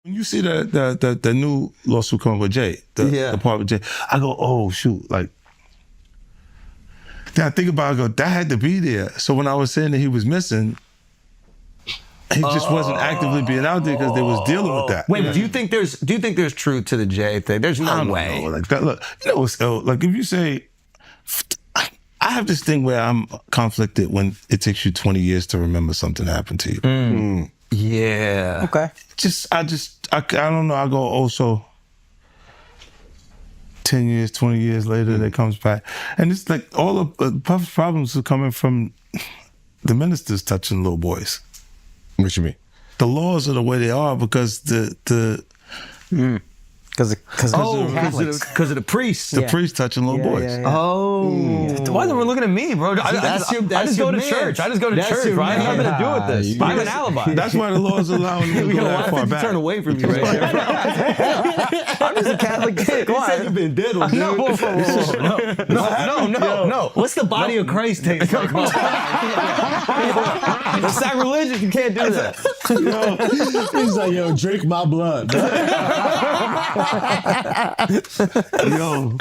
When you see the new lawsuit coming with Jay, the part with Jay, I go, oh shoot, like. Then I think about it, I go, that had to be there. So when I was saying that he was missing, he just wasn't actively being out there because they was dealing with that. Wait, do you think there's truth to the Jay thing? There's no way. Know. Like that, look, you know what's like if you say, I have this thing where I'm conflicted when it takes you 20 years to remember something happened to you. Yeah. Okay. I don't know. I go also 10 years, 20 years later, it comes back. And it's like all of Puff's problems are coming from the ministers touching little boys. What you mean? The laws are the way they are because Because of the priests. The priests touching little boys. Oh. Why is everyone looking at me, bro? I just go to church. I just go to church, right? I have nothing to do with this. I have an alibi. That's why the laws allow them to go that far back. Turn away from you right here. I'm just a Catholic kid. Go on. You've been dead on No. What's the body of Christ taste like? It's sacrilegious. You can't do that. He's like, yo, drink my blood. Yo.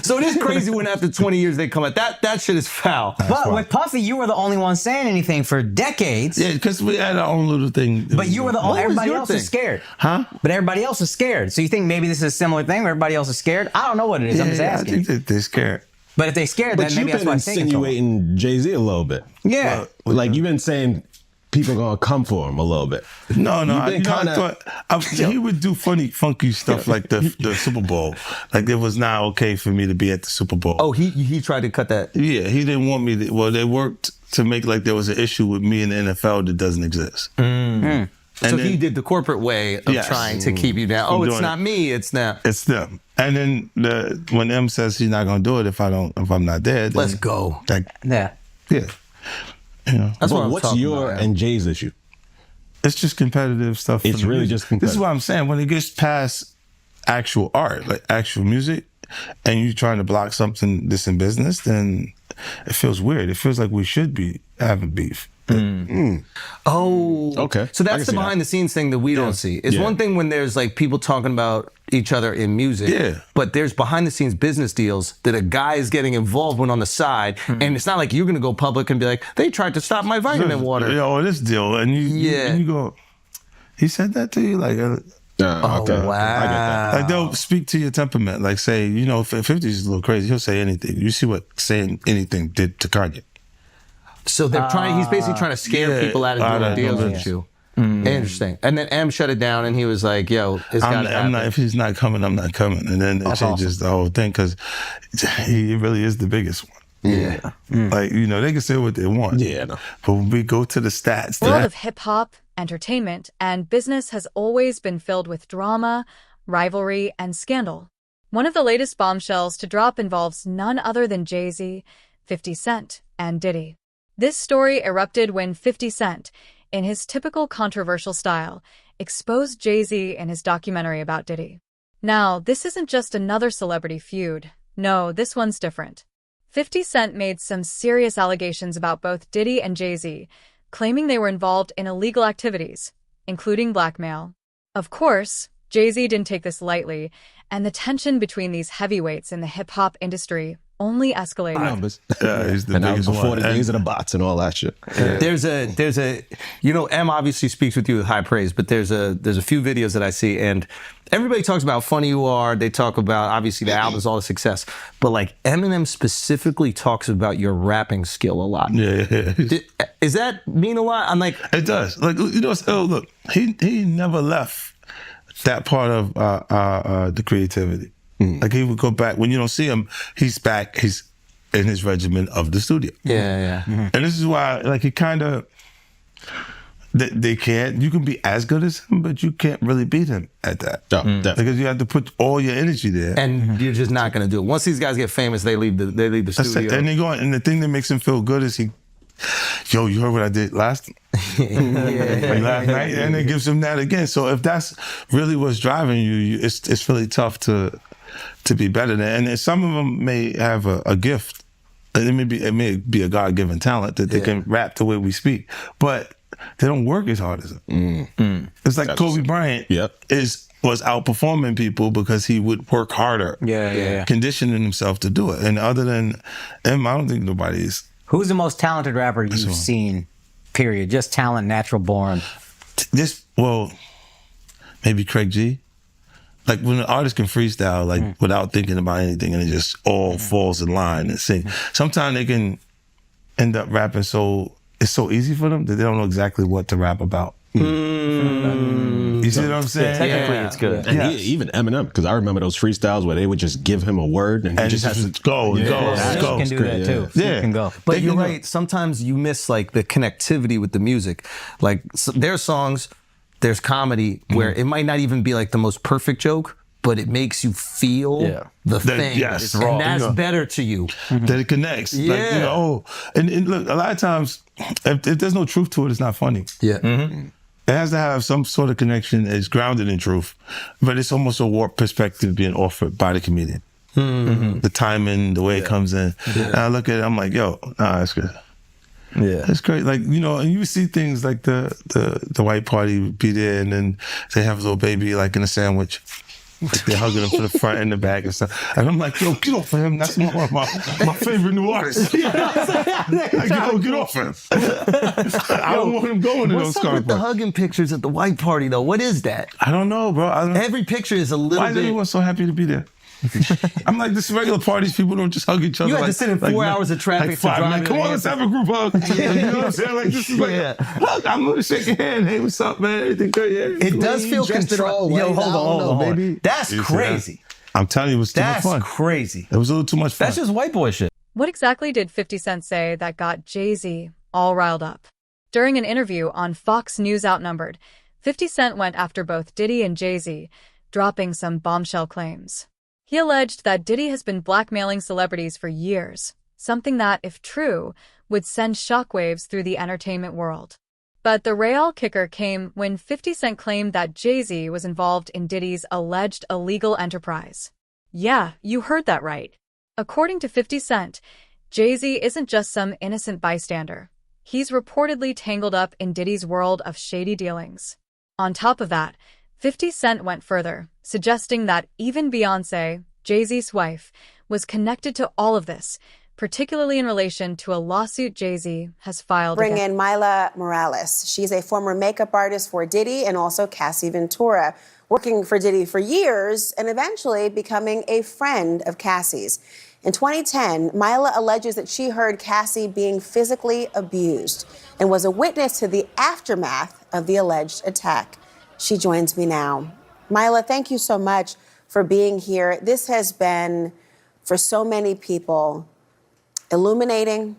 So it is crazy when after 20 years they come out. That shit is foul. But with Puffy, you were the only one saying anything for decades. Yeah, because we had our own little thing. But you were the only. Everybody else is scared. Huh? But everybody else is scared. So you think maybe this is a similar thing where everybody else is scared? I don't know what it is. I'm just asking. I think that they're scared. But if they're scared, then maybe that's why I'm thinking. But you've been insinuating Jay-Z a little bit. Yeah. Like you've been saying people gonna come for him a little bit. No, I thought he would do funky stuff like the Super Bowl. Like it was not okay for me to be at the Super Bowl. Oh, he tried to cut that. Yeah, he didn't want me to. Well, they worked to make like there was an issue with me in the NFL that doesn't exist. So he did the corporate way of trying to keep you down. Oh, it's not me, it's them. It's them. And then when M says he's not gonna do it if I'm not there, then let's go. Yeah. You know. That's what I'm what's your and Jay's issue? It's just competitive stuff. It's really just competitive. This is what I'm saying. When it gets past actual art, like actual music, and you're trying to block something that's in business, then it feels weird. It feels like we should be having beef. Oh, okay. So that's the behind the scenes thing that we don't see. It's one thing when there's like people talking about each other in music, but there's behind the scenes business deals that a guy is getting involved with on the side, and it's not like you're gonna go public and be like, they tried to stop my vitamin water. This deal, and you go, he said that to you, like. Okay. Wow. I get that. Like they'll speak to your temperament. Like say, 50's a little crazy. He'll say anything. You see what saying anything did to Kanye. So they're trying. He's basically trying to scare people out of doing deals with you. Interesting. And then M shut it down, and he was like, "Yo, I'm not. If he's not coming, I'm not coming." And then it changes the whole thing because he really is the biggest one. Yeah. Like they can say what they want. Yeah. No. But when we go to the stats, the world of hip hop, entertainment, and business has always been filled with drama, rivalry, and scandal. One of the latest bombshells to drop involves none other than Jay-Z, 50 Cent, and Diddy. This story erupted when 50 Cent, in his typical controversial style, exposed Jay-Z in his documentary about Diddy. Now, this isn't just another celebrity feud. No, this one's different. 50 Cent made some serious allegations about both Diddy and Jay-Z, claiming they were involved in illegal activities, including blackmail. Of course, Jay-Z didn't take this lightly, and the tension between these heavyweights in the hip-hop industry only escalated. He's the and that biggest was before one. the days of the bots and all that shit. There's a M obviously speaks with you with high praise, but there's a few videos that I see, and everybody talks about how funny you are. They talk about obviously the album's all the success, but like Eminem specifically talks about your rapping skill a lot. Yeah. Is that mean a lot? I'm like, it does. Like look, he never left that part of the creativity. Like he would go back when you don't see him. He's back. He's in his regimen of the studio. Yeah. And this is why, like, he kind of they can't. You can be as good as him, but you can't really beat him at that. Because you have to put all your energy there, and you're just not going to do it. Once these guys get famous, they leave the studio. And they go. And the thing that makes him feel good is you heard what I did last night, and it gives him that again. So if that's really what's driving you, it's really tough to be better than. And some of them may have a gift. It may be a God-given talent that they can rap the way we speak. But they don't work as hard as him. It's like Kobe Bryant was outperforming people because he would work harder, conditioning himself to do it. And other than him, I don't think nobody is. Who's the most talented rapper you've seen, period? Just talent, natural born. Maybe Craig G. Like when an artist can freestyle, like without thinking about anything, and it just all falls in line and sing. Sometimes they can end up rapping it's so easy for them that they don't know exactly what to rap about. You see what I'm saying? Technically, it's good. And even Eminem, because I remember those freestyles where they would just give him a word and he just has to go and go. Snoop can do that too. Yeah, can go. But you're right. Sometimes you miss like the connectivity with the music. Like there's songs, there's comedy where it might not even be like the most perfect joke, but it makes you feel the thing. Yes, and that's better to you. That it connects. Yeah. Like, and look, a lot of times, if there's no truth to it, it's not funny. Yeah. It has to have some sort of connection that's grounded in truth, but it's almost a warped perspective being offered by the comedian. The timing, the way it comes in. And I look at it, I'm like, yo, nah, that's good. Yeah. It's great. Like, and you see things like the white party be there and then they have a little baby like in a sandwich. Like they're hugging him to the front and the back and stuff. And I'm like, yo, get off of him. That's one of my favorite new artists. Like, yo, get off him. I don't want him going to those What's up with the hugging pictures at the white party, though? What is that? I don't know, bro. Every picture is a little Why is everyone so happy to be there? I'm like, this regular parties, people don't just hug each other. You had to sit in 4 hours of traffic to drive in. Come on, let's have a group hug. You know what I'm saying? Like, this is like, hug. I'm going to shake your hand. Hey, what's up, man? Everything good? Yeah. It does feel controlled. Yo, hold on, baby. That's crazy. I'm telling you, it was too much fun. That's crazy. It was a little too much fun. That's just white boy shit. What exactly did 50 Cent say that got Jay-Z all riled up? During an interview on Fox News Outnumbered, 50 Cent went after both Diddy and Jay-Z, dropping some bombshell claims. He alleged that Diddy has been blackmailing celebrities for years, something that, if true, would send shockwaves through the entertainment world. But the real kicker came when 50 Cent claimed that Jay-Z was involved in Diddy's alleged illegal enterprise. Yeah, you heard that right. According to 50 Cent, Jay-Z isn't just some innocent bystander. He's reportedly tangled up in Diddy's world of shady dealings. On top of that, 50 Cent went further, suggesting that even Beyoncé, Jay-Z's wife, was connected to all of this, particularly in relation to a lawsuit Jay-Z has filed. Bring in Mila Morales. She's a former makeup artist for Diddy and also Cassie Ventura, working for Diddy for years and eventually becoming a friend of Cassie's. In 2010, Mila alleges that she heard Cassie being physically abused and was a witness to the aftermath of the alleged attack. She joins me now. Mila, thank you so much for being here. This has been, for so many people, illuminating,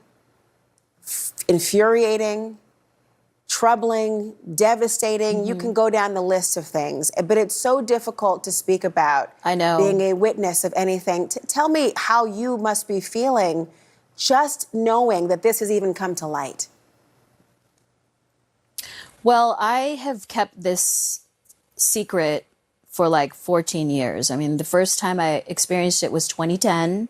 infuriating, troubling, devastating. You can go down the list of things, but it's so difficult to speak about. I know. Being a witness of anything. Tell me how you must be feeling just knowing that this has even come to light. Well, I have kept this secret for like 14 years. I mean, the first time I experienced it was 2010.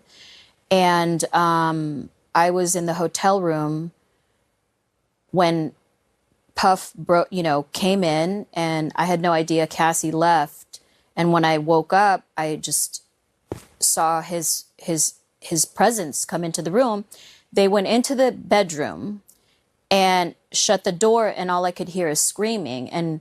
And I was in the hotel room when Puff came in, and I had no idea Cassie left. And when I woke up, I just saw his presence come into the room. They went into the bedroom and shut the door, and all I could hear is screaming and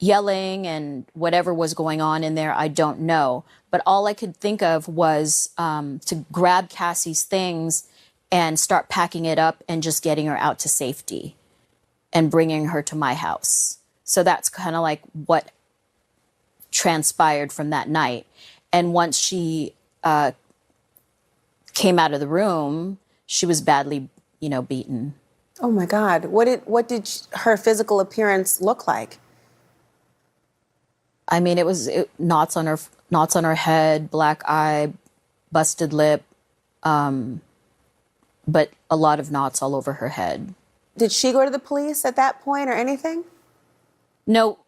yelling and whatever was going on in there, I don't know. But all I could think of was to grab Cassie's things and start packing it up and just getting her out to safety and bringing her to my house. So that's kind of like what transpired from that night. And once she came out of the room, she was badly, beaten. Oh my God. What did her physical appearance look like? I mean, it was knots on her head, black eye, busted lip, but a lot of knots all over her head. Did she go to the police at that point or anything? No,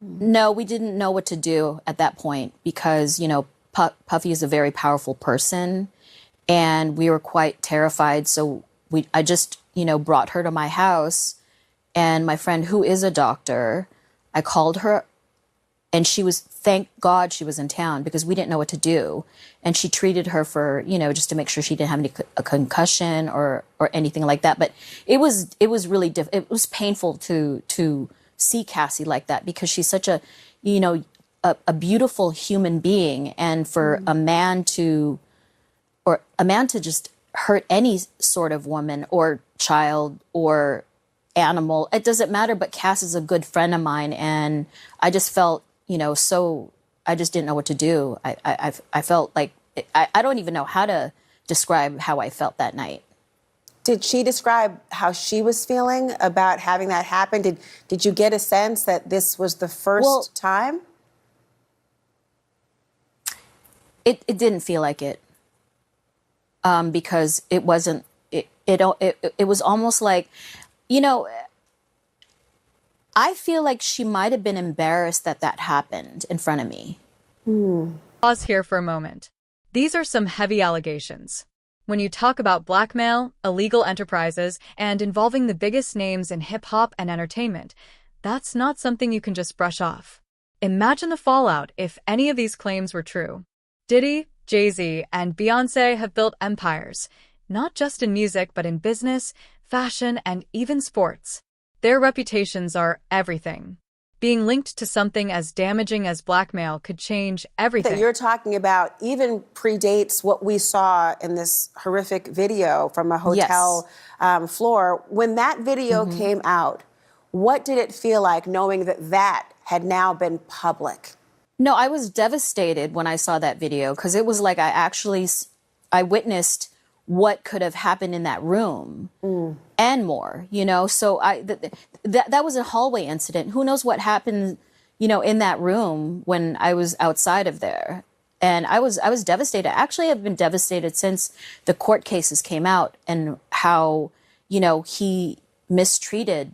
we didn't know what to do at that point because, Puffy is a very powerful person and we were quite terrified. So I just, brought her to my house And my friend, who is a doctor, I called her, and thank God she was in town, because we didn't know what to do. And she treated her for, just to make sure she didn't have a concussion or anything like that. But it was really it was painful to see Cassie like that, because she's such a beautiful human being, and for a man to just hurt any sort of woman or child or animal, it doesn't matter. But Cass is a good friend of mine, and I just felt, so I just didn't know what to do. I felt like I don't even know how to describe how I felt that night. Did she describe how she was feeling about having that happen? Did you get a sense that this was the first time? It didn't feel like it, because it wasn't. It was almost like, I feel like she might have been embarrassed that happened in front of me. Pause here for a moment. These are some heavy allegations. When you talk about blackmail, illegal enterprises, and involving the biggest names in hip-hop and entertainment, that's not something you can just brush off. Imagine the fallout if any of these claims were true. Diddy, Jay-Z, and Beyoncé have built empires, not just in music but in business, fashion, and even sports. Their reputations are everything. Being linked to something as damaging as blackmail could change everything. That you're talking about even predates what we saw in this horrific video from a hotel floor. When that video came out, what did it feel like knowing that had now been public? No, I was devastated when I saw that video, because it was like I witnessed what could have happened in that room and more, So that was a hallway incident. Who knows what happened, in that room when I was outside of there. And I was devastated. Actually, I've been devastated since the court cases came out, and how, he mistreated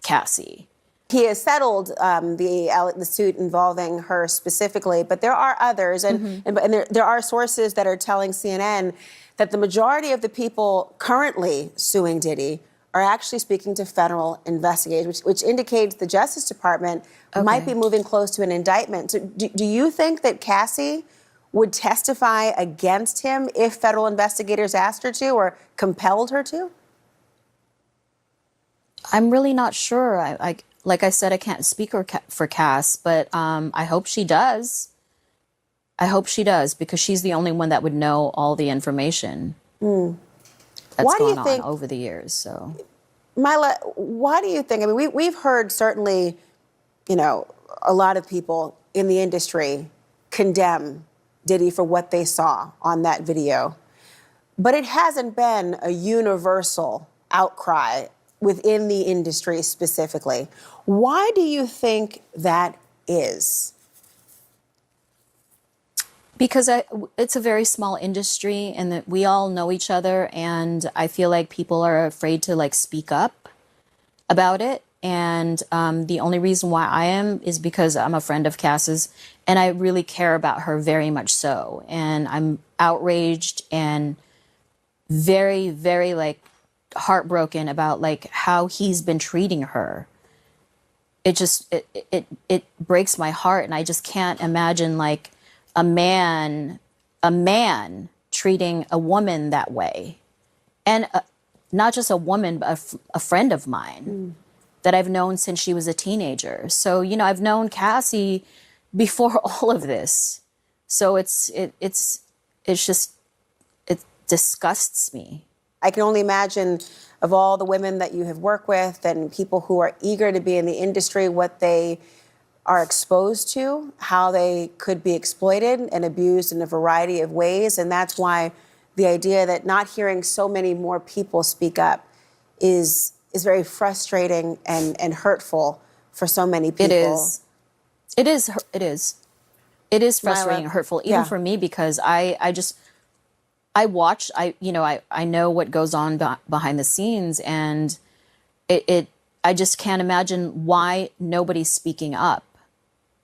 Cassie. He has settled the suit involving her specifically, but there are others, and there are sources that are telling CNN that the majority of the people currently suing Diddy are actually speaking to federal investigators, which indicates the Justice Department might be moving close to an indictment. So do you think that Cassie would testify against him if federal investigators asked her to or compelled her to? I'm really not sure. Like I said, I can't speak for Cass, but I hope she does. I hope she does, because she's the only one that would know all the information that's gone on over the years. So, Mila, why do you think? I mean, we've heard certainly, a lot of people in the industry condemn Diddy for what they saw on that video, but it hasn't been a universal outcry within the industry specifically. Why do you think that is? Because it's a very small industry, and that we all know each other, and I feel like people are afraid to speak up about it. And the only reason why I am is because I'm a friend of Cass's, and I really care about her very much so. And I'm outraged and very, very heartbroken about how he's been treating her. It just it breaks my heart, and I just can't imagine a man treating a woman that way, and not just a woman, but a friend of mine that I've known since she was a teenager. So I've known Cassie before all of this. So it disgusts me. I can only imagine, of all the women that you have worked with and people who are eager to be in the industry, what they are exposed to, how they could be exploited and abused in a variety of ways. And that's why the idea that not hearing so many more people speak up is very frustrating and hurtful for so many people. It is frustrating and hurtful, even for me, because I watch, I know what goes on behind the scenes, and I just can't imagine why nobody's speaking up.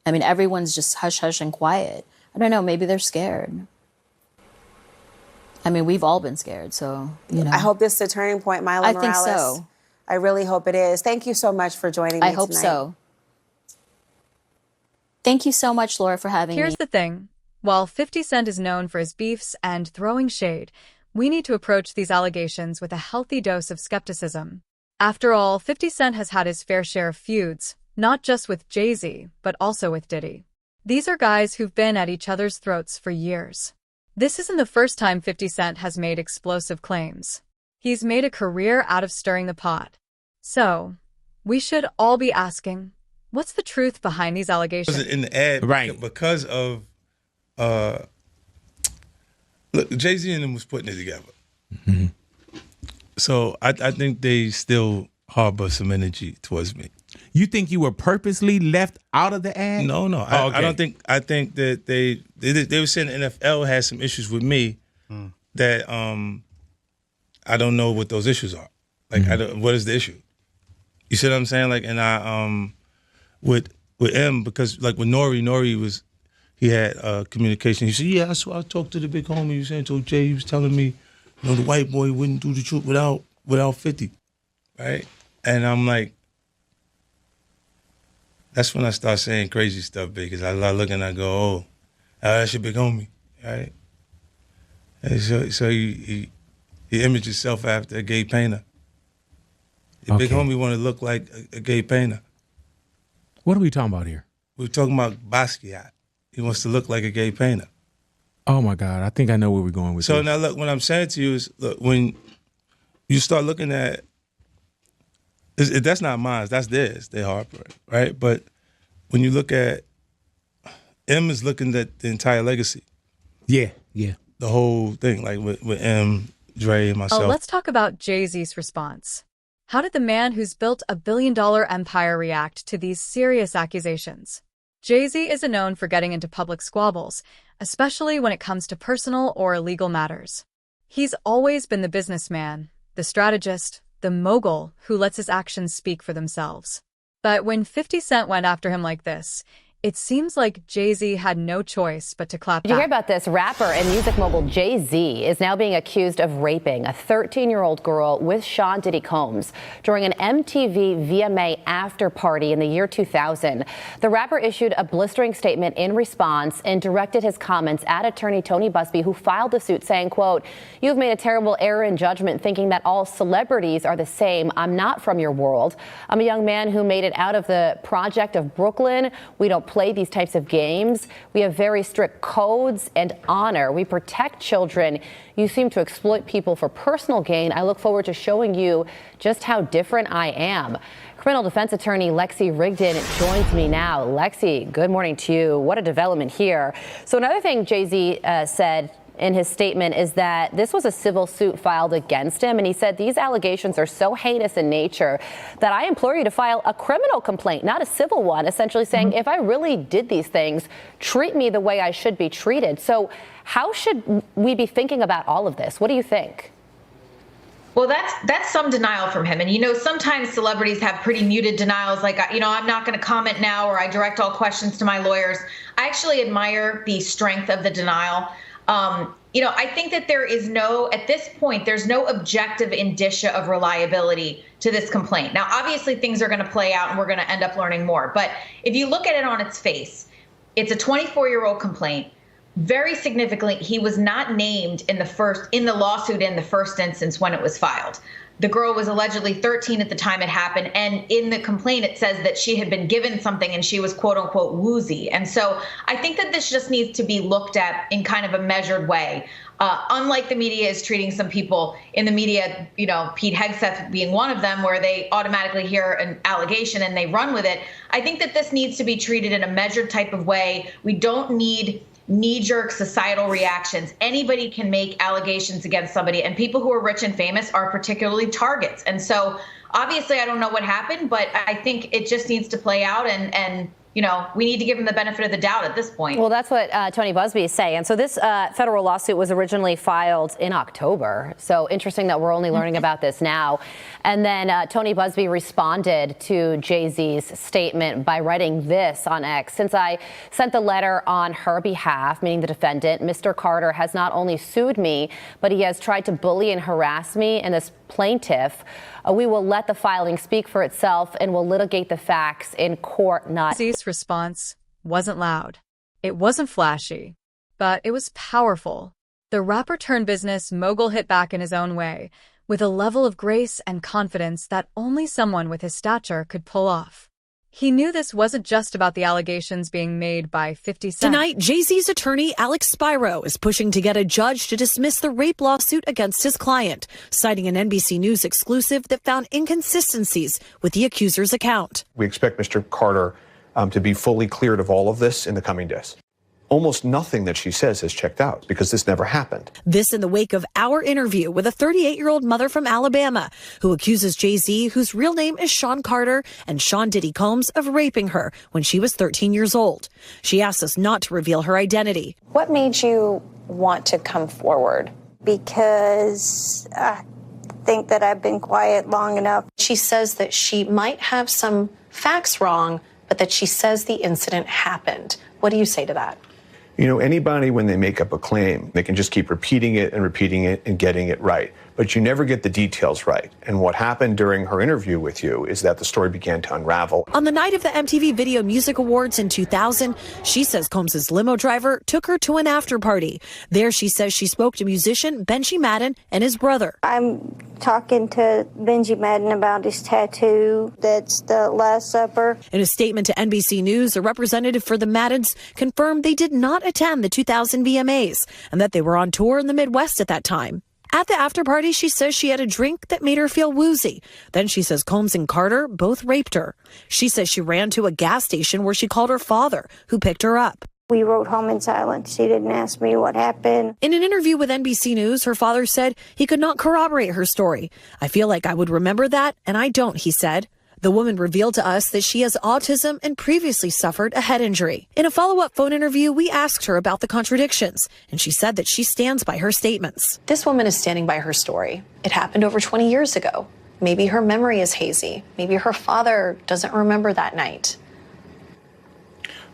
I mean, everyone's just hush hush and quiet. I don't know, maybe they're scared. I mean, we've all been scared, so, I hope this is a turning point, Mila Morales. I think so. I really hope it is. Thank you so much for joining me I hope tonight. so. Thank you so much, Laura, for having me. Here's the thing. While 50 Cent is known for his beefs and throwing shade, we need to approach these allegations with a healthy dose of skepticism. After all, 50 Cent has had his fair share of feuds, not just with Jay-Z, but also with Diddy. These are guys who've been at each other's throats for years. This isn't the first time 50 Cent has made explosive claims. He's made a career out of stirring the pot. So, we should all be asking, what's the truth behind these allegations? In the ad, Right. Because of, look, Jay-Z and them was putting it together. Mm-hmm. So I think they still harbor some energy towards me. You think you were purposely left out of the ad? No. Oh, okay. I don't think. I think that they were saying the NFL had some issues with me that I don't know what those issues are. Like, what is the issue? You see what I'm saying? Like, and I with M, because like with Nori he had communication. He said, yeah, I talked to the big homie. He was saying to Jay, he was telling me, you know, the white boy wouldn't do the truth without 50, right? And I'm like, that's when I start saying crazy stuff, because I look and I go, oh, that's your big homie, right? And so he imaged himself after a gay painter. The big homie want to look like a gay painter. What are we talking about here? We're talking about Basquiat. He wants to look like a gay painter. Oh my God, I think I know where we're going with So this. now look, what I'm saying to you is, look, when you start looking at, that's not mine, that's theirs, they Harper, right? But when you look at, M is looking at the entire legacy. Yeah. The whole thing, like with M, Dre, and myself. Oh, let's talk about Jay-Z's response. How did the man who's built a billion-dollar empire react to these serious accusations? Jay-Z isn't known for getting into public squabbles, especially when it comes to personal or legal matters. He's always been the businessman, the strategist, the mogul who lets his actions speak for themselves. But when 50 Cent went after him like this, it seems like Jay-Z had no choice but to clap back. Did you hear about this? Rapper and music mogul Jay-Z is now being accused of raping a 13-year-old girl with Sean Diddy Combs during an MTV VMA after party in the year 2000. The rapper issued a blistering statement in response and directed his comments at attorney Tony Busby, who filed the suit, saying, quote, "You've made a terrible error in judgment thinking that all celebrities are the same. I'm not from your world. I'm a young man who made it out of the project of Brooklyn. We don't play these types of games. We have very strict codes and honor. We protect children. You seem to exploit people for personal gain. I look forward to showing you just how different I am." Criminal defense attorney Lexi Rigdon joins me now. Lexi, good morning to you. What a development here. So another thing Jay-Z said in his statement is that this was a civil suit filed against him. And he said these allegations are so heinous in nature that I implore you to file a criminal complaint, not a civil one, essentially saying, if I really did these things, treat me the way I should be treated. So how should we be thinking about all of this? What do you think? Well, that's some denial from him. And, you know, sometimes celebrities have pretty muted denials, like, you know, I'm not going to comment now, or I direct all questions to my lawyers. I actually admire the strength of the denial. You know, I think that at this point, there's no objective indicia of reliability to this complaint. Now, obviously, things are going to play out and we're going to end up learning more. But if you look at it on its face, it's a 24-year-old complaint. Very significantly, he was not named in the lawsuit in the first instance when it was filed. The girl was allegedly 13 at the time it happened. And in the complaint, it says that she had been given something and she was, quote unquote, woozy. And so I think that this just needs to be looked at in kind of a measured way. Unlike the media is treating some people in the media, you know, Pete Hegseth being one of them, where they automatically hear an allegation and they run with it. I think that this needs to be treated in a measured type of way. We don't need knee-jerk societal reactions. Anybody can make allegations against somebody, and people who are rich and famous are particularly targets. And so obviously I don't know what happened, but I think it just needs to play out, and you know, we need to give him the benefit of the doubt at this point. Well, that's what Tony Busby is saying. And so this federal lawsuit was originally filed in October. So interesting that we're only learning about this now. And then Tony Busby responded to Jay-Z's statement by writing this on X. "Since I sent the letter on her behalf," meaning the defendant, "Mr. Carter has not only sued me, but he has tried to bully and harass me in this plaintiff. We will let the filing speak for itself and will litigate the facts in court, not. Jay-Z's response wasn't loud. It wasn't flashy, but it was powerful. The rapper turned business mogul hit back in his own way, with a level of grace and confidence that only someone with his stature could pull off. He knew this wasn't just about the allegations being made by 50 Cent. Tonight, Jay-Z's attorney, Alex Spiro, is pushing to get a judge to dismiss the rape lawsuit against his client, citing an NBC News exclusive that found inconsistencies with the accuser's account. We expect Mr. Carter to be fully cleared of all of this in the coming days. Almost nothing that she says has checked out because this never happened. This in the wake of our interview with a 38-year-old mother from Alabama who accuses Jay-Z, whose real name is Sean Carter, and Sean Diddy Combs of raping her when she was 13 years old. She asked us not to reveal her identity. What made you want to come forward? Because I think that I've been quiet long enough. She says that she might have some facts wrong, but that she says the incident happened. What do you say to that? You know, anybody, when they make up a claim, they can just keep repeating it and getting it right. But you never get the details right. And what happened during her interview with you is that the story began to unravel. On the night of the MTV Video Music Awards in 2000, she says Combs' limo driver took her to an after party. There she says she spoke to musician Benji Madden and his brother. I'm talking to Benji Madden about his tattoo. That's the Last Supper. In a statement to NBC News, a representative for the Maddens confirmed they did not attend the 2000 VMAs and that they were on tour in the Midwest at that time. At the after party, she says she had a drink that made her feel woozy. Then she says Combs and Carter both raped her. She says she ran to a gas station where she called her father, who picked her up. We rode home in silence. She didn't ask me what happened. In an interview with NBC News, her father said he could not corroborate her story. I feel like I would remember that, and I don't, he said. The woman revealed to us that she has autism and previously suffered a head injury. In a follow-up phone interview, we asked her about the contradictions, and she said that she stands by her statements. This woman is standing by her story. It happened over 20 years ago. Maybe her memory is hazy. Maybe her father doesn't remember that night.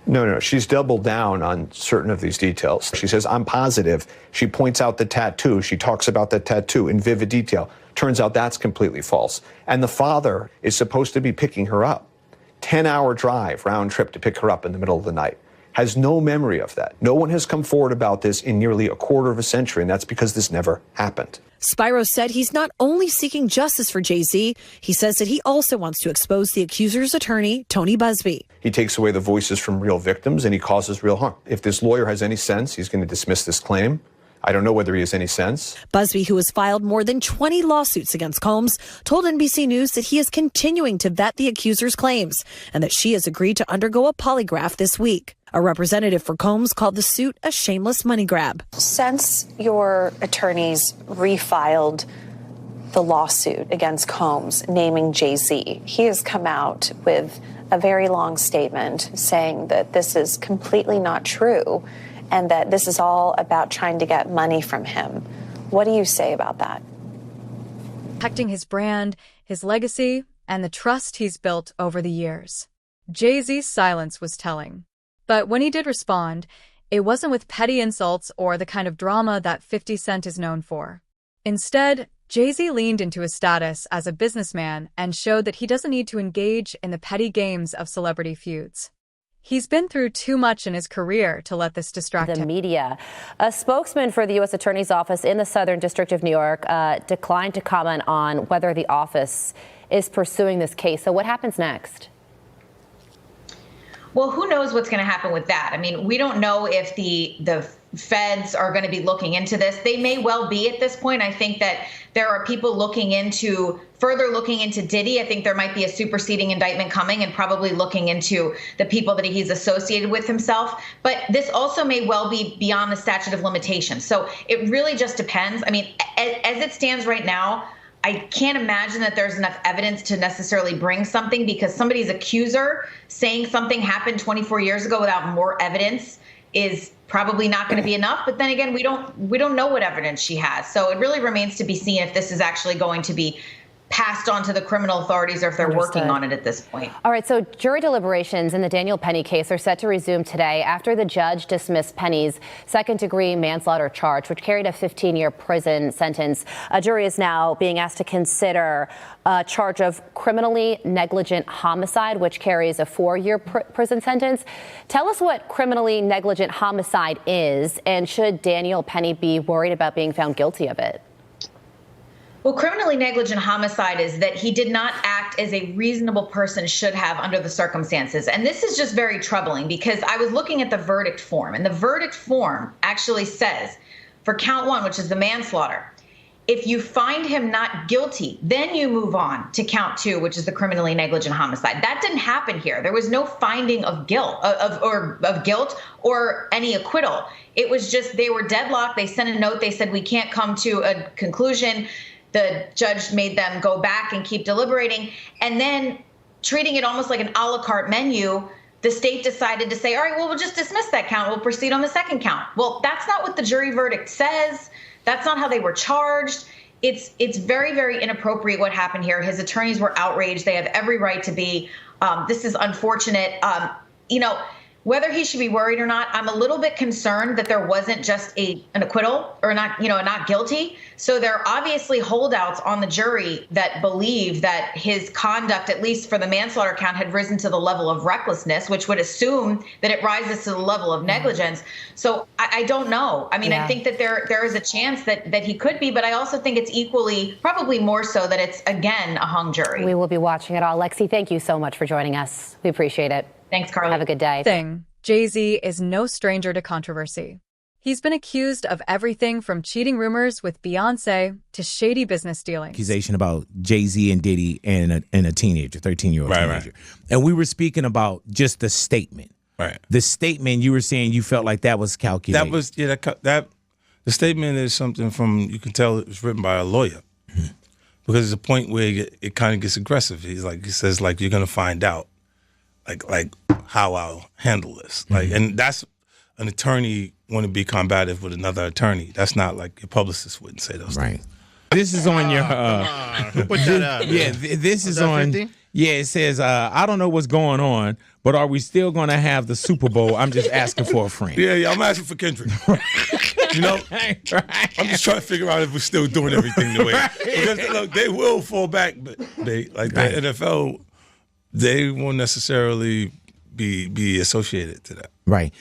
No, she's doubled down on certain of these details. She says, I'm positive. She points out the tattoo. She talks about the tattoo in vivid detail. Turns out that's completely false. And the father is supposed to be picking her up. 10-hour drive, round trip to pick her up in the middle of the night. Has no memory of that. No one has come forward about this in nearly a quarter of a century, and that's because this never happened. Spiro said he's not only seeking justice for Jay-Z, he says that he also wants to expose the accuser's attorney, Tony Busby. He takes away the voices from real victims and he causes real harm. If this lawyer has any sense, he's going to dismiss this claim. I don't know whether he has any sense. Busby, who has filed more than 20 lawsuits against Combs, told NBC News that he is continuing to vet the accuser's claims and that she has agreed to undergo a polygraph this week. A representative for Combs called the suit a shameless money grab. Since your attorneys refiled the lawsuit against Combs naming Jay-Z, he has come out with a very long statement saying that this is completely not true and that this is all about trying to get money from him. What do you say about that? Protecting his brand, his legacy, and the trust he's built over the years. Jay-Z's silence was telling. But when he did respond, it wasn't with petty insults or the kind of drama that 50 Cent is known for. Instead, Jay-Z leaned into his status as a businessman and showed that he doesn't need to engage in the petty games of celebrity feuds. He's been through too much in his career to let this distract him. The media. A spokesman for the U.S. Attorney's Office in the Southern District of New York declined to comment on whether the office is pursuing this case. So what happens next? Well, who knows what's going to happen with that? I mean, we don't know if the feds are going to be looking into this. They may well be at this point. I think that there are people further looking into Diddy. I think there might be a superseding indictment coming and probably looking into the people that he's associated with himself. But this also may well be beyond the statute of limitations. So it really just depends. I mean, as it stands right now, I can't imagine that there's enough evidence to necessarily bring something because somebody's accuser saying something happened 24 years ago without more evidence is probably not going to be enough. But then again, we don't know what evidence she has. So it really remains to be seen if this is actually going to be passed on to the criminal authorities or if they're working on it at this point. All right, so jury deliberations in the Daniel Penny case are set to resume today after the judge dismissed Penny's second-degree manslaughter charge, which carried a 15-year prison sentence. A jury is now being asked to consider a charge of criminally negligent homicide, which carries a 4-year prison sentence. Tell us what criminally negligent homicide is, and should Daniel Penny be worried about being found guilty of it? Well, criminally negligent homicide is that he did not act as a reasonable person should have under the circumstances. And this is just very troubling because I was looking at the verdict form, and the verdict form actually says for count 1, which is the manslaughter, if you find him not guilty, then you move on to count 2, which is the criminally negligent homicide. That didn't happen here. There was no finding of guilt of guilt or any acquittal. It was just they were deadlocked. They sent a note. They said, we can't come to a conclusion. The judge made them go back and keep deliberating. And then treating it almost like an a la carte menu, the state decided to say, all right, well, we'll just dismiss that count. We'll proceed on the second count. Well, that's not what the jury verdict says. That's not how they were charged. It's very, very inappropriate what happened here. His attorneys were outraged. They have every right to be. This is unfortunate. Whether he should be worried or not, I'm a little bit concerned that there wasn't just an acquittal or not guilty. So there are obviously holdouts on the jury that believe that his conduct, at least for the manslaughter count, had risen to the level of recklessness, which would assume that it rises to the level of negligence. So I don't know. I mean, I think that there is a chance that he could be, but I also think it's equally, probably more so, that it's, again, a hung jury. We will be watching it all. Lexi, thank you so much for joining us. We appreciate it. Thanks, Carly. Have a good day. Jay-Z is no stranger to controversy. He's been accused of everything from cheating rumors with Beyonce to shady business dealings. Accusation about Jay-Z and Diddy and a teenager, 13-year-old teenager. Right. And we were speaking about just the statement. Right. The statement, you were saying you felt like that was calculated. That was, the statement is something from, you can tell it was written by a lawyer. Mm-hmm. Because there's a point where it kind of gets aggressive. He says, you're going to find out. Like how I'll handle this. And that's an attorney want to be combative with another attorney. That's not like your publicist wouldn't say those things. This is on your put that up. Yeah, this is on 50? Yeah, it says I don't know what's going on, but are we still going to have the Super Bowl? I'm just asking for a friend. Yeah, I'm asking for Kendrick. I'm just trying to figure out if we're still doing everything the way. Because look, they will fall back, but the NFL, they won't necessarily be associated to that. Right.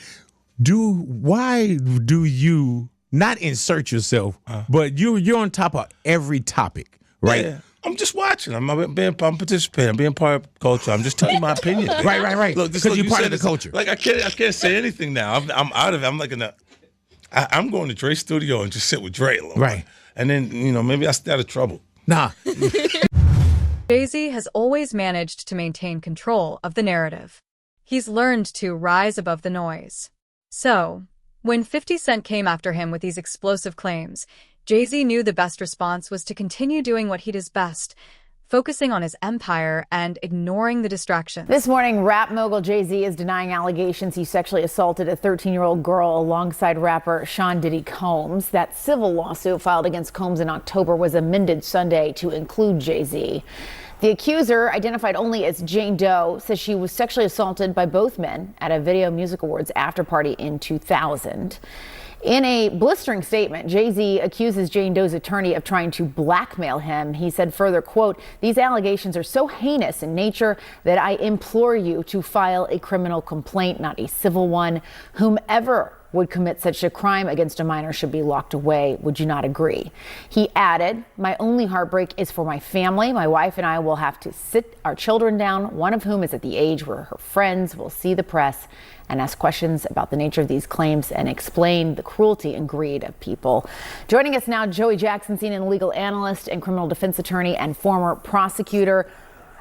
Why do you not insert yourself, but you're on top of every topic, right? Yeah. I'm just watching. I'm participating. I'm being part of culture. I'm just telling you my opinion. Right. Look, because you're part of the culture. Like I can't say anything now. I'm out of it. I'm like I'm going to Dre's studio and just sit with Dre a little bit. And then maybe I stay out of trouble. Nah. Jay-Z has always managed to maintain control of the narrative. He's learned to rise above the noise. So, when 50 Cent came after him with these explosive claims, Jay-Z knew the best response was to continue doing what he does best, focusing on his empire and ignoring the distractions. This morning, rap mogul Jay-Z is denying allegations he sexually assaulted a 13-year-old girl alongside rapper Sean Diddy Combs. That civil lawsuit filed against Combs in October was amended Sunday to include Jay-Z. The accuser, identified only as Jane Doe, says she was sexually assaulted by both men at a Video Music Awards after party in 2000. In a blistering statement, Jay-Z accuses Jane Doe's attorney of trying to blackmail him. He said further, quote, "These allegations are so heinous in nature that I implore you to file a criminal complaint, not a civil one. Whomever would commit such a crime against a minor should be locked away. Would you not agree?" He added, "My only heartbreak is for my family. My wife and I will have to sit our children down, one of whom is at the age where her friends will see the press and ask questions about the nature of these claims and explain the cruelty and greed of people." Joining us now, Joey Jackson, CNN legal analyst and criminal defense attorney and former prosecutor.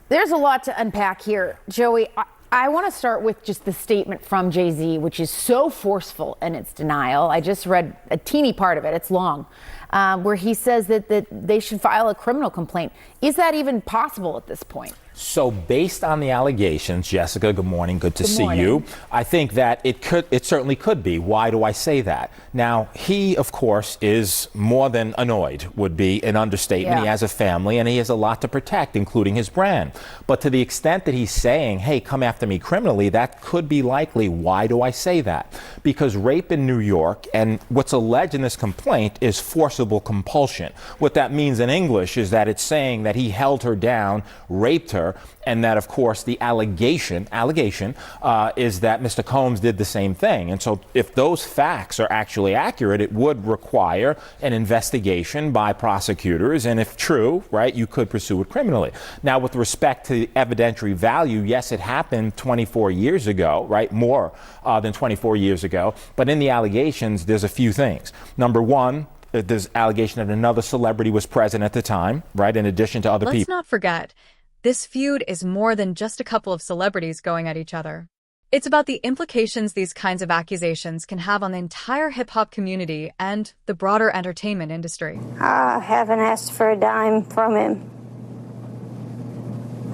There's a lot to unpack here. Joey, I want to start with just the statement from Jay-Z, which is so forceful in its denial. I just read a teeny part of it. It's long. where he says that they should file a criminal complaint. Is that even possible at this point? So based on the allegations, Jessica, good morning, good to see morning. you. I think that it certainly could be. Why do I say that? Now, he, of course, is more than annoyed, would be an understatement. Yeah. He has a family and he has a lot to protect, including his brand. But to the extent that he's saying, hey, come after me criminally, that could be likely. Why do I say that? Because rape in New York, and what's alleged in this complaint, is forcible compulsion. What that means in English is that it's saying that he held her down, raped her, and that, of course, the allegation is that Mr. Combs did the same thing. And so if those facts are actually accurate, it would require an investigation by prosecutors. And if true, right, you could pursue it criminally. Now, with respect to the evidentiary value, yes, it happened 24 years ago, right, more than 24 years ago. But in the allegations, there's a few things. Number one, there's allegation that another celebrity was present at the time, right, in addition to other people. Let's not forget, this feud is more than just a couple of celebrities going at each other. It's about the implications these kinds of accusations can have on the entire hip-hop community and the broader entertainment industry. I haven't asked for a dime from him.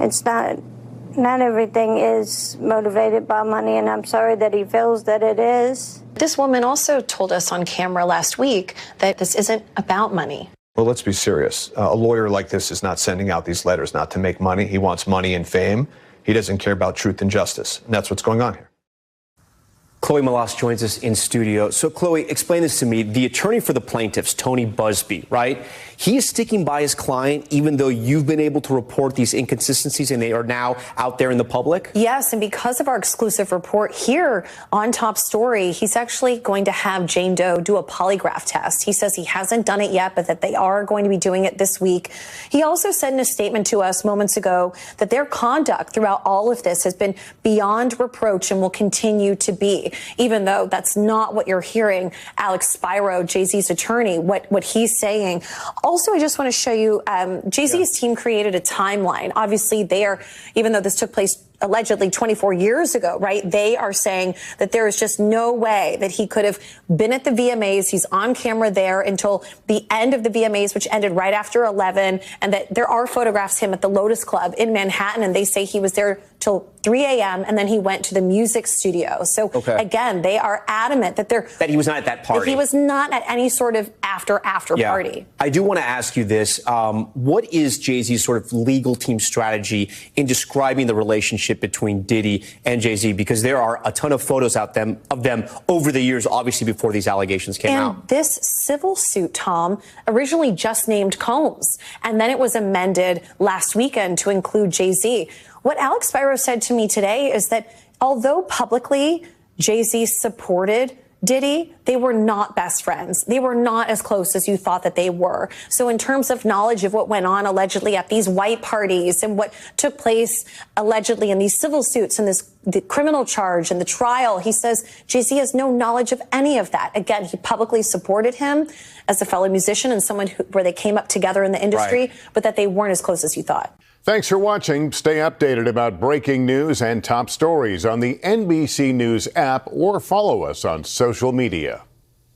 It's not everything is motivated by money, and I'm sorry that he feels that it is. This woman also told us on camera last week that this isn't about money. Well, let's be serious. A lawyer like this is not sending out these letters not to make money. He wants money and fame. He doesn't care about truth and justice. And that's what's going on here. Chloe Malas joins us in studio. So, Chloe, explain this to me. The attorney for the plaintiffs, Tony Busby, right? He is sticking by his client even though you've been able to report these inconsistencies and they are now out there in the public? Yes, and because of our exclusive report here on Top Story, he's actually going to have Jane Doe do a polygraph test. He says he hasn't done it yet, but that they are going to be doing it this week. He also said in a statement to us moments ago that their conduct throughout all of this has been beyond reproach and will continue to be, even though that's not what you're hearing Alex Spiro, Jay-Z's attorney, what he's saying. Also, I just want to show you, Jay-Z's team created a timeline. Obviously, even though this took place allegedly 24 years ago, right? They are saying that there is just no way that he could have been at the VMAs. He's on camera there until the end of the VMAs, which ended right after 11, and that there are photographs of him at the Lotus Club in Manhattan, and they say he was there till 3 a.m. and then he went to the music studio. So again, they are adamant that he was not at that party. He was not at any sort of after party. I do want to ask you this. What is Jay-Z's sort of legal team strategy in describing the relationship between Diddy and Jay-Z? Because there are a ton of photos of them over the years, obviously before these allegations came out. And this civil suit, Tom, originally just named Combs, and then it was amended last weekend to include Jay-Z. What Alex Spiro said to me today is that although publicly Jay-Z supported Diddy, they were not best friends. They were not as close as you thought that they were. So in terms of knowledge of what went on allegedly at these white parties and what took place allegedly in these civil suits and the criminal charge and the trial, he says Jay-Z has no knowledge of any of that. Again, he publicly supported him as a fellow musician and someone where they came up together in the industry, but that they weren't as close as you thought. Thanks for watching. Stay updated about breaking news and top stories on the NBC News app or follow us on social media.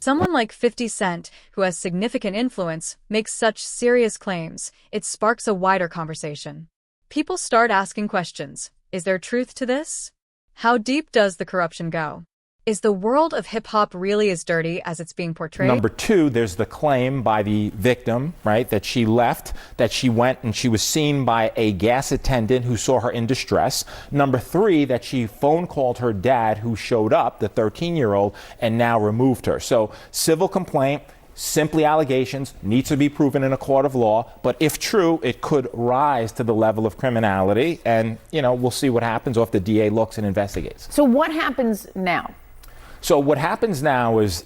Someone like 50 Cent, who has significant influence, makes such serious claims, it sparks a wider conversation. People start asking questions. Is there truth to this? How deep does the corruption go? Is the world of hip-hop really as dirty as it's being portrayed? Number two, there's the claim by the victim, right, that she left, that she went and she was seen by a gas attendant who saw her in distress. Number three, that she phone called her dad who showed up, the 13-year-old, and now removed her. So civil complaint, simply allegations, needs to be proven in a court of law. But if true, it could rise to the level of criminality. And, we'll see what happens or if the DA looks and investigates. So what happens now? So what happens now is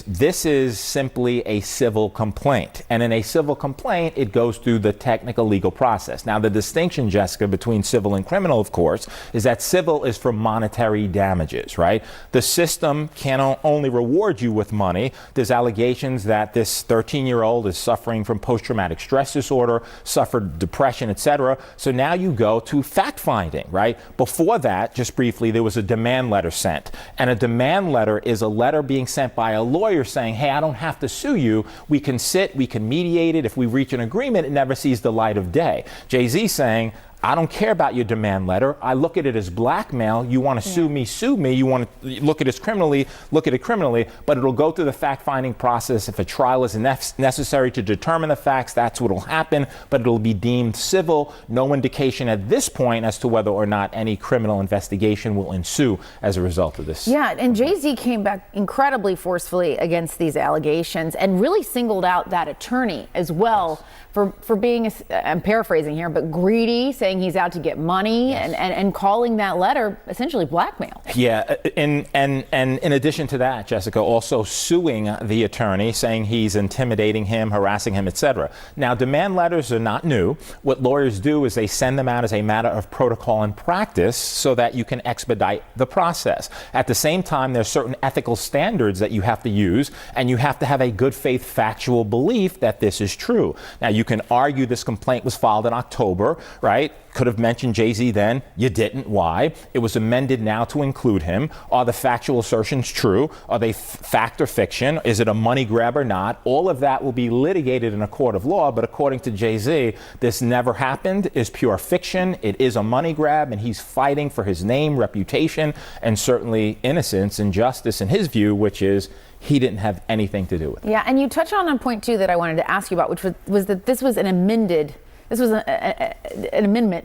this is simply a civil complaint. And in a civil complaint, it goes through the technical legal process. Now, the distinction, Jessica, between civil and criminal, of course, is that civil is for monetary damages, right? The system can only reward you with money. There's allegations that this 13-year-old is suffering from post-traumatic stress disorder, suffered depression, etc. So now you go to fact-finding, right? Before that, just briefly, there was a demand letter sent. And a demand letter letter is a letter being sent by a lawyer saying, hey, I don't have to sue you. We can sit, we can mediate it. If we reach an agreement, it never sees the light of day. Jay-Z saying, I don't care about your demand letter. I look at it as blackmail. You want to sue me, sue me. You want to look at it criminally, look at it criminally, but it'll go through the fact-finding process. If a trial is necessary to determine the facts, that's what will happen, but it'll be deemed civil. No indication at this point as to whether or not any criminal investigation will ensue as a result of this. Yeah, and Jay-Z came back incredibly forcefully against these allegations and really singled out that attorney as well for being, I'm paraphrasing here, but greedy, saying he's out to get money and calling that letter essentially blackmail. Yeah, and in addition to that, Jessica, also suing the attorney, saying he's intimidating him, harassing him, etc. Now, demand letters are not new. What lawyers do is they send them out as a matter of protocol and practice so that you can expedite the process. At the same time, there's certain ethical standards that you have to use, and you have to have a good faith factual belief that this is true. Now, you can argue this complaint was filed in October, right? Could have mentioned Jay-Z then. You didn't. Why? It was amended now to include him. Are the factual assertions true? Are they fact or fiction? Is it a money grab or not? All of that will be litigated in a court of law, but according to Jay-Z, this never happened, is pure fiction. It is a money grab, and he's fighting for his name, reputation, and certainly innocence and justice in his view, which is he didn't have anything to do with it. Yeah, and you touch on a point, too, that I wanted to ask you about, which was that this was an amendment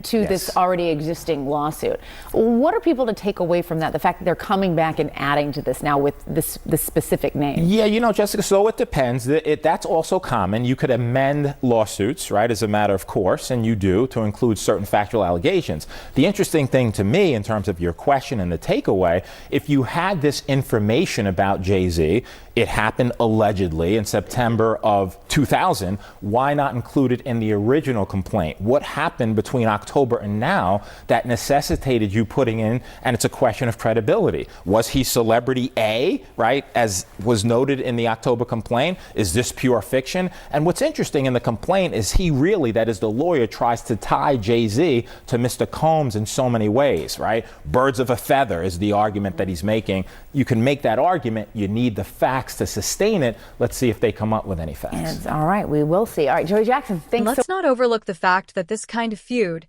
to this already existing lawsuit. What are people to take away from that? The fact that they're coming back and adding to this now with this specific name. Yeah, Jessica, so it depends. That's also common. You could amend lawsuits, right, as a matter of course, and you do, to include certain factual allegations. The interesting thing to me in terms of your question and the takeaway, if you had this information about Jay-Z, it happened allegedly in September of 2000, why not include it in the original complaint? What happened between October and now that necessitated you putting in, and it's a question of credibility. Was he celebrity A, right, as was noted in the October complaint? Is this pure fiction? And what's interesting in the complaint is he really, that is the lawyer, tries to tie Jay-Z to Mr. Combs in so many ways, right? Birds of a feather is the argument that he's making. You can make that argument. You need the facts to sustain it. Let's see if they come up with any facts. All right, we will see. All right, Joey Jackson, thanks. Let's not overlook the fact that this kind of feud,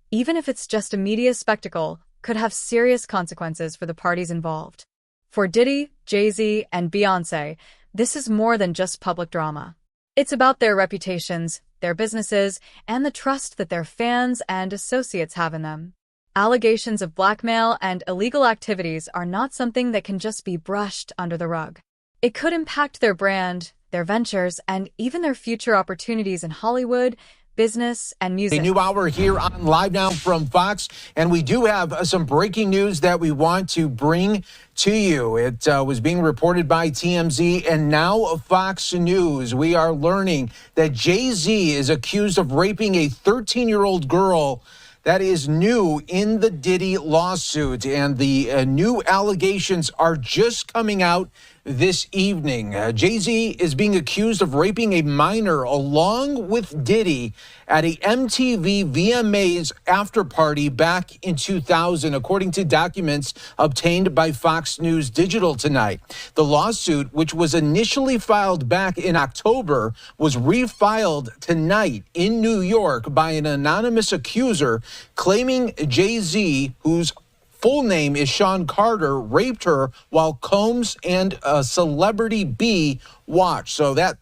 even if it's just a media spectacle, could have serious consequences for the parties involved. For Diddy, Jay-Z, and Beyonce, this is more than just public drama. It's about their reputations, their businesses, and the trust that their fans and associates have in them. Allegations of blackmail and illegal activities are not something that can just be brushed under the rug. It could impact their brand, their ventures, and even their future opportunities in Hollywood, business, and music. A new hour here on Live Now from Fox, and we do have some breaking news that we want to bring to you. It was being reported by TMZ and now Fox News. We are learning that Jay-Z is accused of raping a 13-year-old girl. That is new in the Diddy lawsuit, and the new allegations are just coming out this evening. Jay-Z is being accused of raping a minor along with Diddy at a MTV VMAs after party back in 2000, according to documents obtained by Fox News Digital tonight. The lawsuit, which was initially filed back in October, was refiled tonight in New York by an anonymous accuser claiming Jay-Z, whose full name is Sean Carter, raped her while Combs and Celebrity B watched. So that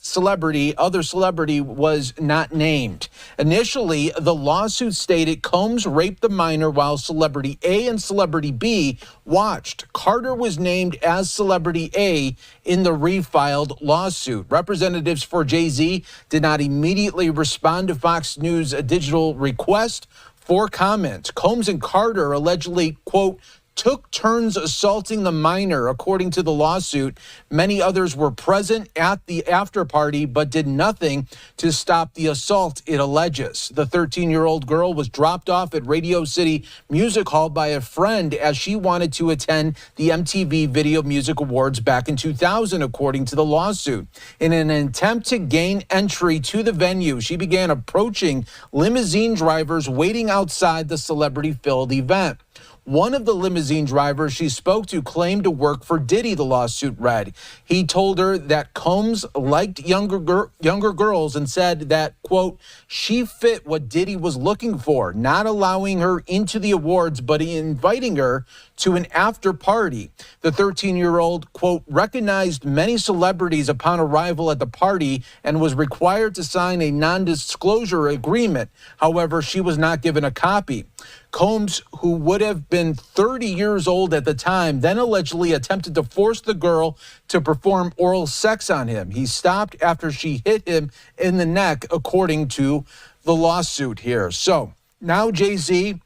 other celebrity was not named. Initially, the lawsuit stated Combs raped the minor while Celebrity A and Celebrity B watched. Carter was named as Celebrity A in the refiled lawsuit. Representatives for Jay-Z did not immediately respond to Fox News Digital request for comment. Combs and Carter allegedly, quote, took turns assaulting the minor, according to the lawsuit. Many others were present at the after party, but did nothing to stop the assault, it alleges. The 13-year-old girl was dropped off at Radio City Music Hall by a friend as she wanted to attend the MTV Video Music Awards back in 2000, according to the lawsuit. In an attempt to gain entry to the venue, she began approaching limousine drivers waiting outside the celebrity-filled event. One of the limousine drivers she spoke to claimed to work for Diddy, the lawsuit read. He told her that Combs liked younger girls and said that, quote, she fit what Diddy was looking for, not allowing her into the awards, but inviting her to an after party. The 13-year-old, quote, recognized many celebrities upon arrival at the party and was required to sign a non-disclosure agreement. However, she was not given a copy. Combs, who would have been 30 years old at the time, then allegedly attempted to force the girl to perform oral sex on him. He stopped after she hit him in the neck, according to the lawsuit here. So now Jay-Z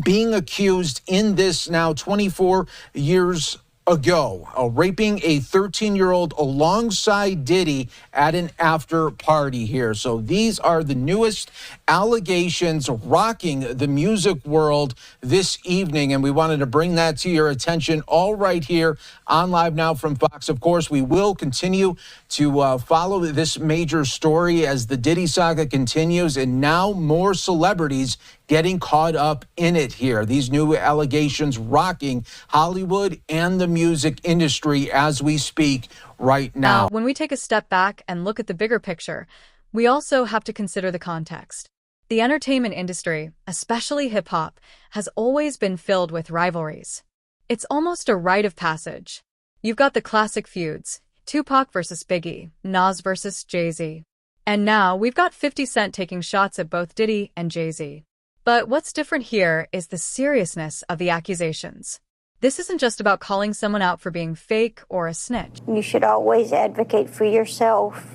being accused in this now 24 years ago, raping a 13-year-old alongside Diddy at an after party here. So these are the newest allegations rocking the music world this evening, and we wanted to bring that to your attention all right here on Live Now from Fox. Of course, we will continue to follow this major story as the Diddy saga continues, and now more celebrities getting caught up in it here. These new allegations rocking Hollywood and the music industry as we speak right now. When we take a step back and look at the bigger picture, we also have to consider the context. The entertainment industry, especially hip-hop, has always been filled with rivalries. It's almost a rite of passage. You've got the classic feuds, Tupac versus Biggie, Nas versus Jay-Z. And now we've got 50 Cent taking shots at both Diddy and Jay-Z. But what's different here is the seriousness of the accusations. This isn't just about calling someone out for being fake or a snitch. You should always advocate for yourself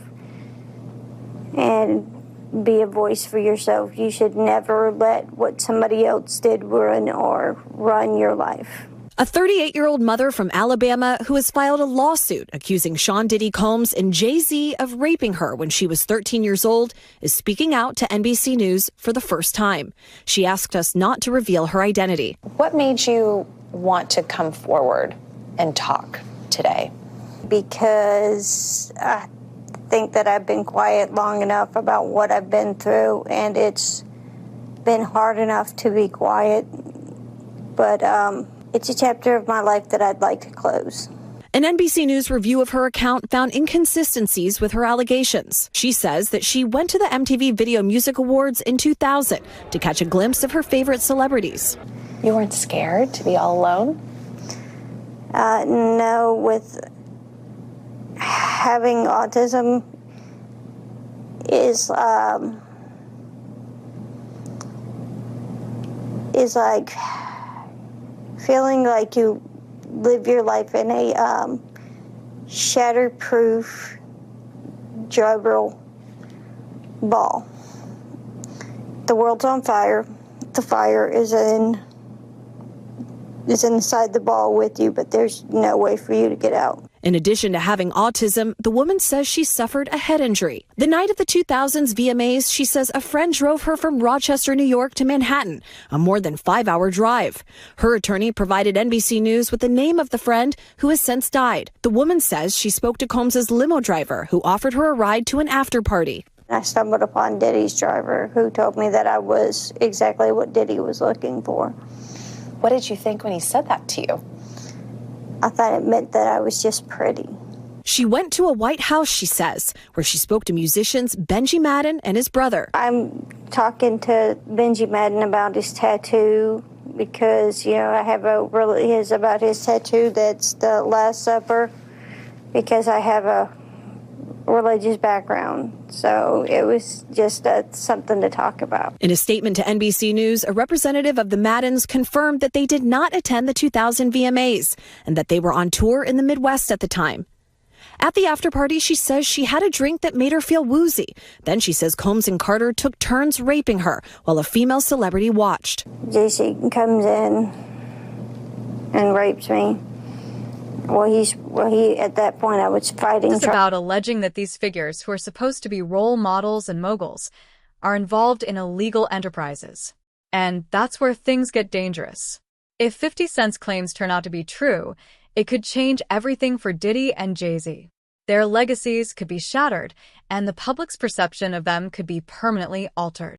and be a voice for yourself. You should never let what somebody else did ruin or run your life. A 38-year-old mother from Alabama who has filed a lawsuit accusing Sean Diddy Combs and Jay-Z of raping her when she was 13 years old is speaking out to NBC News for the first time. She asked us not to reveal her identity. What made you want to come forward and talk today? Because I think that I've been quiet long enough about what I've been through, and it's been hard enough to be quiet. But it's a chapter of my life that I'd like to close. An NBC News review of her account found inconsistencies with her allegations. She says that she went to the MTV Video Music Awards in 2000 to catch a glimpse of her favorite celebrities. You weren't scared to be all alone? No, with having autism is like feeling like you live your life in a shatterproof juggle ball. The world's on fire. The fire is inside the ball with you, but there's no way for you to get out. In addition to having autism, the woman says she suffered a head injury. The night of the 2000s VMAs, she says a friend drove her from Rochester, New York to Manhattan, a more than 5-hour drive. Her attorney provided NBC News with the name of the friend who has since died. The woman says she spoke to Combs' limo driver, who offered her a ride to an after party. I stumbled upon Diddy's driver, who told me that I was exactly what Diddy was looking for. What did you think when he said that to you? I thought it meant that I was just pretty. She went to a White House, she says, where she spoke to musicians Benji Madden and his brother. I'm talking to Benji Madden about his tattoo because, I have about his tattoo that's the Last Supper, because I have a religious background. So it was just something to talk about. In a statement to NBC News, a representative of the Maddens confirmed that they did not attend the 2000 VMAs and that they were on tour in the Midwest at the time. At the after party, she says she had a drink that made her feel woozy. Then she says Combs and Carter took turns raping her while a female celebrity watched. JC comes in and rapes me. At that point, I was fighting. It's about alleging that these figures, who are supposed to be role models and moguls, are involved in illegal enterprises. And that's where things get dangerous. If 50 Cent's claims turn out to be true, it could change everything for Diddy and Jay-Z. Their legacies could be shattered, and the public's perception of them could be permanently altered.